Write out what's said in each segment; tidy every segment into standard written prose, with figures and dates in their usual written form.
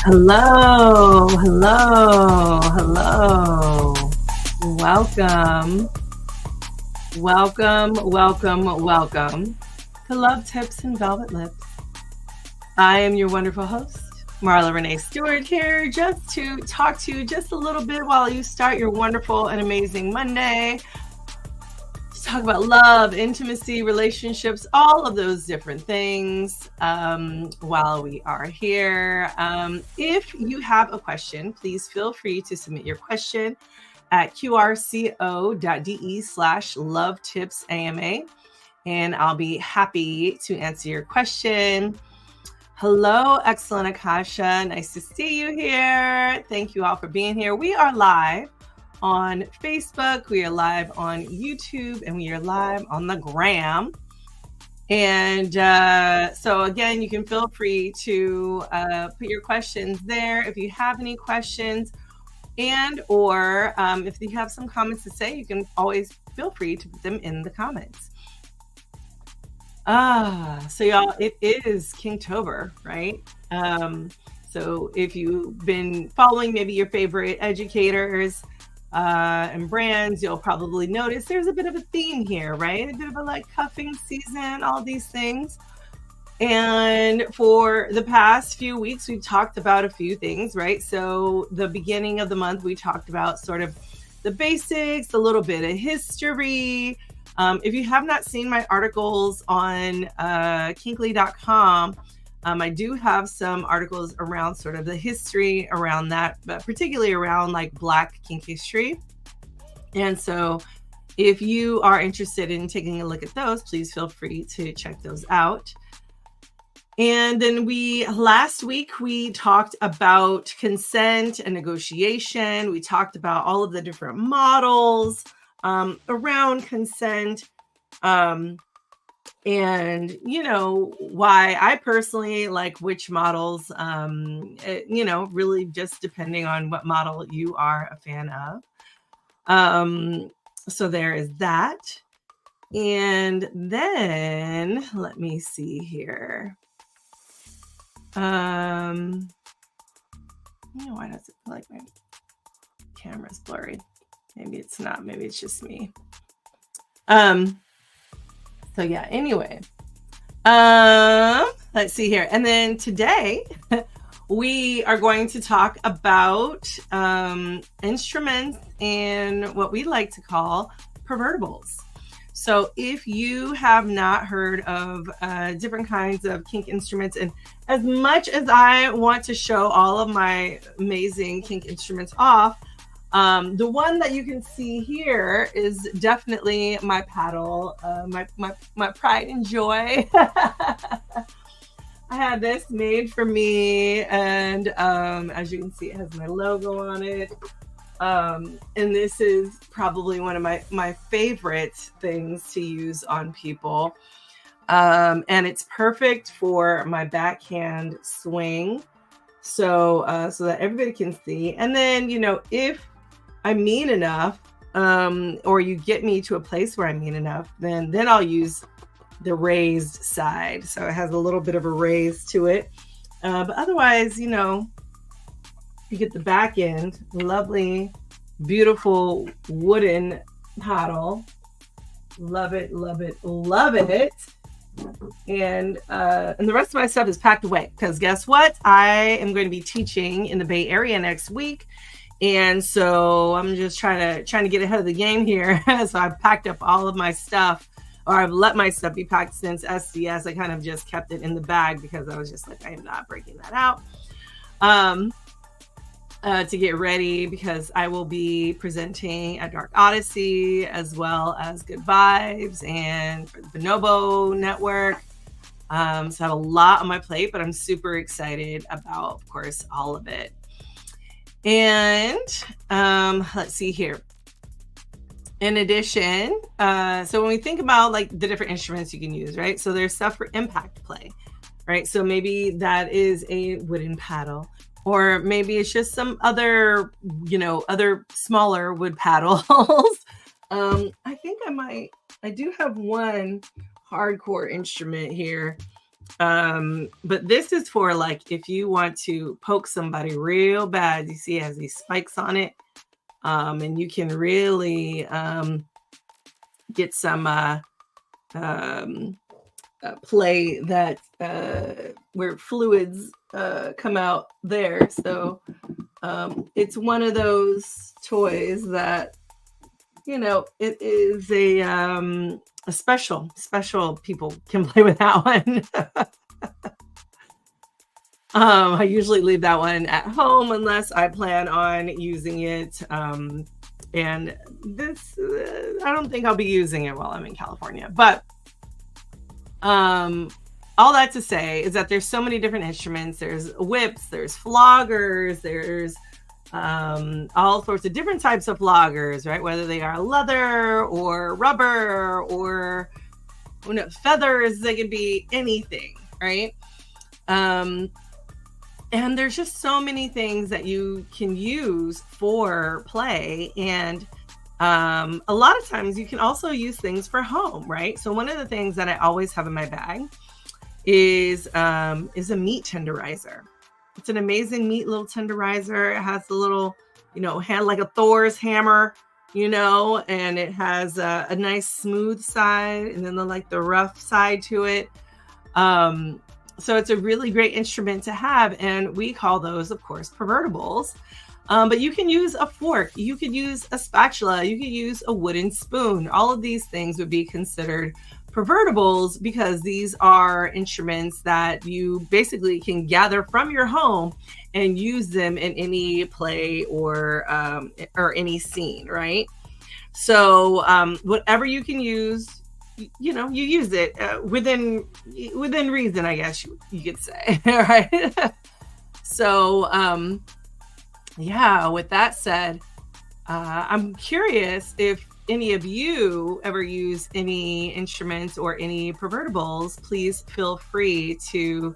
Hello, hello, hello. Welcome, welcome to Love Tips and Velvet Lips. I am your wonderful host, Marla Renee Stewart, here just to talk to you just a little bit while you start your wonderful and amazing Monday. Talk about love, intimacy, relationships, all of those different things while we are here. If you have a question, please feel free to submit your question at qrco.de/lovetipsama, and I'll be happy to answer your question. Hello, excellent Akasha. Nice to see you here. Thank you all for being here. We are live on Facebook, we are live on YouTube, and we are live on the gram. And so again, you can feel free to put your questions there if you have any questions, and or if you have some comments to say, you can always feel free to put them in the comments. So y'all, it is Kingtober, right? So if you've been following maybe your favorite educators and brands, you'll probably notice there's a bit of a theme here, right? A bit of a like cuffing season, all these things. And for the past few weeks, we've talked about a few things, right? So the beginning of the month, we talked about sort of the basics, a little bit of history. If you have not seen my articles on kinkly.com, I do have some articles around sort of the history around that, but particularly around like Black kink history. And so if you are interested in taking a look at those, please feel free to check those out. And then last week, we talked about consent and negotiation. We talked about all of the different models around consent. And, you know, why I personally like which models, really just depending on what model you are a fan of. So there is that. And then let me see here. Why does it feel like my camera's blurry? Maybe it's not. Maybe it's just me. So yeah, anyway, let's see here. And then today we are going to talk about instruments and what we like to call pervertables. So if you have not heard of different kinds of kink instruments, and as much as I want to show all of my amazing kink instruments off, the one that you can see here is definitely my paddle, my pride and joy. I had this made for me, and as you can see, it has my logo on it. And this is probably one of my favorite things to use on people. And it's perfect for my backhand swing. So that everybody can see. And then, you know, if I'm mean enough, or you get me to a place where I'm mean enough, then I'll use the raised side. So it has a little bit of a raise to it. But otherwise, you know, you get the back end, lovely, beautiful wooden paddle. Love it, love it, love it. And the rest of my stuff is packed away because guess what? I am going to be teaching in the Bay Area next week. And so I'm just trying to get ahead of the game here. So I've packed up all of my stuff, or I've let my stuff be packed since SDS. I kind of just kept it in the bag because I was just like, I am not breaking that out to get ready, because I will be presenting at Dark Odyssey as well as Good Vibes and for the Bonobo Network. So I have a lot on my plate, but I'm super excited about, of course, all of it. And let's see here. In addition, so when we think about like the different instruments you can use, right? So there's stuff for impact play, right? So maybe that is a wooden paddle, or maybe it's just some other, other smaller wood paddles. I think I do have one hardcore instrument here But this is for like if you want to poke somebody real bad. You see it has these spikes on it. And you can really get some play that where fluids come out there. So it's one of those toys that, you know, it is a special people can play with that one. I usually leave that one at home unless I plan on using it. And this, I don't think I'll be using it while I'm in California. But all that to say is that there's so many different instruments. There's whips, there's floggers, there's all sorts of different types of floggers, right? Whether they are leather or rubber or feathers, they could be anything, right? And there's just so many things that you can use for play. And a lot of times you can also use things for home, right? So one of the things that I always have in my bag is a meat tenderizer. It's an amazing meat little tenderizer. It has the little, hand like a Thor's hammer, and it has a nice smooth side and then the rough side to it. So it's a really great instrument to have. And we call those, of course, pervertables. But you can use a fork, you could use a spatula, you could use a wooden spoon. All of these things would be considered pervertables because these are instruments that you basically can gather from your home and use them in any play or any scene, right? So whatever you can use, you use it within reason, I guess you could say, right? So yeah, with that said, I'm curious if any of you ever use any instruments or any pervertables. Please feel free to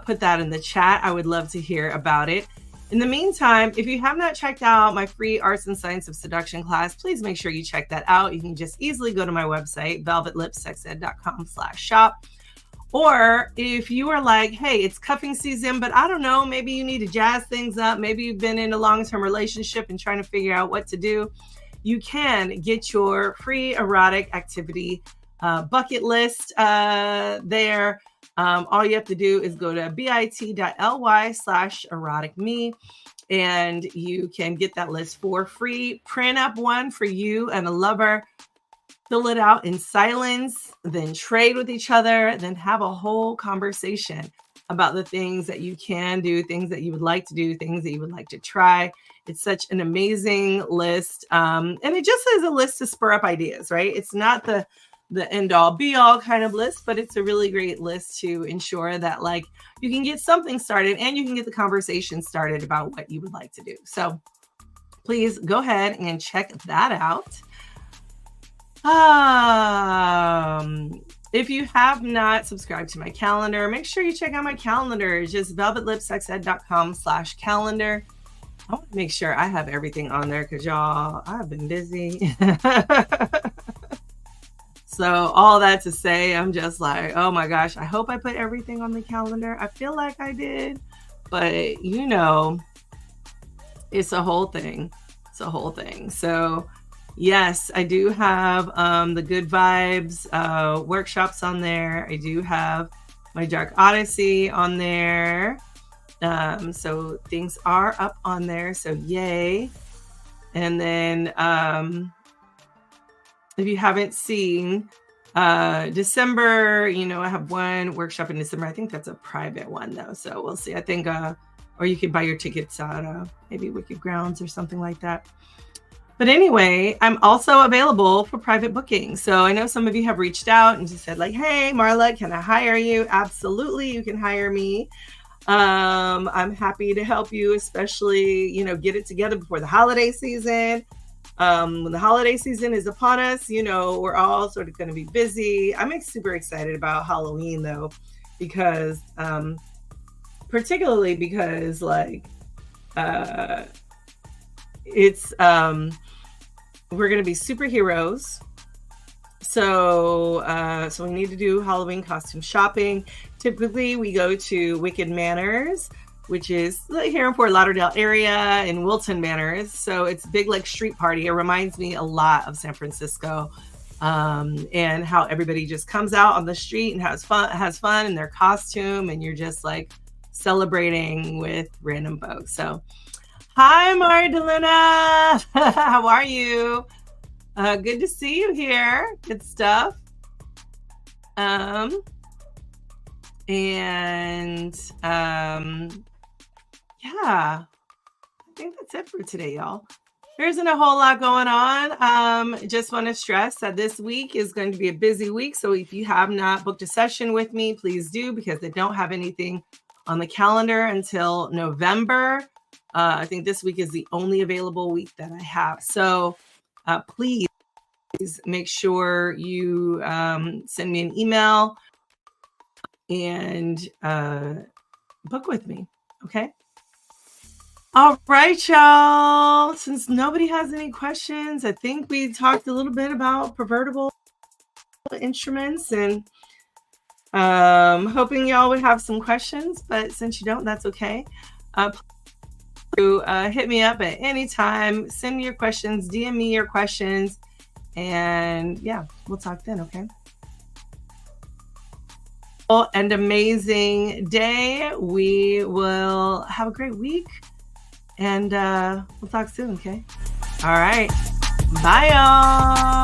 put that in the chat. I would love to hear about it. In the meantime, if you have not checked out my free Arts and Science of Seduction class, please make sure you check that out. You can just easily go to my website, velvetlipsexed.com/shop. Or if you are like, hey, it's cuffing season, but I don't know, maybe you need to jazz things up. Maybe you've been in a long-term relationship and trying to figure out what to do. You can get your free erotic activity bucket list there. All you have to do is go to bit.ly/eroticme and you can get that list for free. Print up one for you and a lover. Fill it out in silence, then trade with each other, then have a whole conversation about the things that you can do, things that you would like to do, things that you would like to try. It's such an amazing list. And it just is a list to spur up ideas, right? It's not the end all be all kind of list, but it's a really great list to ensure that you can get something started and you can get the conversation started about what you would like to do. So please go ahead and check that out. If you have not subscribed to my calendar, make sure you check out my calendar. It's just velvetlipsexed.com/calendar. I want to make sure I have everything on there because y'all, I've been busy. So all that to say, I'm just like, oh my gosh, I hope I put everything on the calendar. I feel like I did, but it's a whole thing. It's a whole thing. So yes, I do have the Good Vibes workshops on there. I do have my Dark Odyssey on there. So things are up on there. So yay. And then if you haven't seen December, I have one workshop in December. I think that's a private one though. So we'll see. I think, or you could buy your tickets at maybe Wicked Grounds or something like that. But anyway, I'm also available for private booking. So I know some of you have reached out and just said hey, Marla, can I hire you? Absolutely. You can hire me. I'm happy to help you, especially, get it together before the holiday season. When the holiday season is upon us, we're all sort of going to be busy. I'm super excited about Halloween though, because, particularly because it's, we're going to be superheroes. So we need to do Halloween costume shopping. Typically, we go to Wicked Manors, which is here in Fort Lauderdale area, in Wilton Manors. So it's a big like street party. It reminds me a lot of San Francisco, and how everybody just comes out on the street and has fun in their costume, and you're just like celebrating with random folks. So, hi, Maridalena. How are you? Good to see you here. Good stuff. Yeah, I think that's it for today, y'all. There isn't a whole lot going on. Just want to stress that this week is going to be a busy week. So if you have not booked a session with me, please do, because I don't have anything on the calendar until November. I think this week is the only available week that I have. So please make sure you send me an email and book with me. Okay. All right, y'all. Since nobody has any questions, I think we talked a little bit about pervertible instruments, and hoping y'all would have some questions, but since you don't, that's okay. Hit me up at any time. Send me your questions, DM me your questions, and yeah, we'll talk then, okay? And amazing day. We will have a great week, and we'll talk soon, okay? All right. Bye, y'all.